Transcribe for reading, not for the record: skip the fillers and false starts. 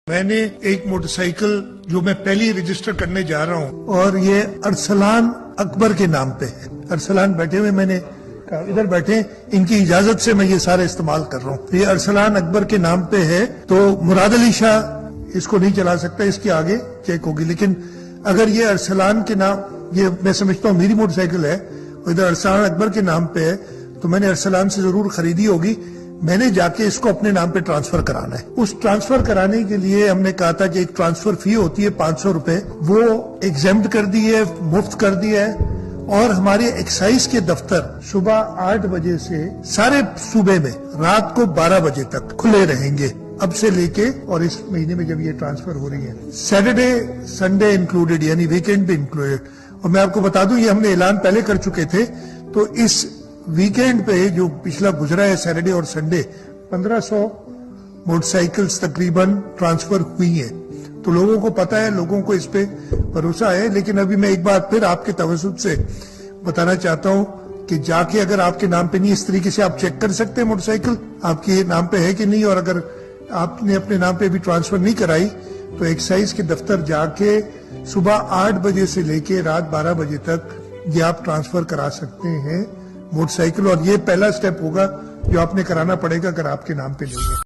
میں نے ایک موٹر سائیکل جو میں پہلی رجسٹر کرنے جا رہا ہوں اور یہ ارسلان اکبر کے نام پہ ہے. ارسلان بیٹھے ہوئے، میں نے کہا ادھر بیٹھے، ان کی اجازت سے میں یہ سارا استعمال کر رہا ہوں. یہ ارسلان اکبر کے نام پہ ہے تو مراد علی شاہ اس کو نہیں چلا سکتا، اس کے آگے چیک ہوگی. لیکن اگر یہ ارسلان کے نام، یہ میں سمجھتا ہوں میری موٹر سائیکل ہے، ادھر ارسلان اکبر کے نام پہ ہے تو میں نے ارسلان سے ضرور خریدی ہوگی. میں نے جا کے اس کو اپنے نام پہ ٹرانسفر کرانا ہے. اس ٹرانسفر کرانے کے لیے ہم نے کہا تھا کہ ایک ٹرانسفر فی ہوتی ہے 500 روپے، وہ ایگزیمپٹ کر دی ہے، مفت کر دیا ہے. اور ہمارے ایکسائز کے دفتر صبح 8 بجے سے سارے صوبے میں رات کو 12 بجے تک کھلے رہیں گے اب سے لے کے، اور اس مہینے میں جب یہ ٹرانسفر ہو رہی ہے سیٹرڈے سنڈے انکلوڈیڈ، یعنی ویکینڈ بھی انکلوڈیڈ. اور میں آپ کو بتا دوں یہ ہم نے اعلان پہلے کر چکے تھے، تو اس ویکینڈ پہ جو پچھلا گزرا ہے سیٹرڈے اور سنڈے 1500 موٹر سائیکلز تقریباً ٹرانسفر ہوئی ہیں. تو لوگوں کو پتا ہے، لوگوں کو اس پہ بھروسہ ہے. لیکن ابھی میں ایک بات پھر آپ کے توسط سے بتانا چاہتا ہوں کہ جا کے اگر آپ کے نام پہ نہیں، اس طریقے سے آپ چیک کر سکتے ہیں موٹر سائیکل آپ کے نام پہ ہے کہ نہیں. اور اگر آپ نے اپنے نام پہ بھی ٹرانسفر نہیں کرائی تو ایکسائز کے دفتر جا کے صبح 8 بجے سے لے کے رات 12 بجے تک یہ آپ ٹرانسفر کرا سکتے ہیں موٹر سائیکل. اور یہ پہلا سٹیپ ہوگا جو آپ نے کرانا پڑے گا اگر آپ کے نام پہ نہیں ہے.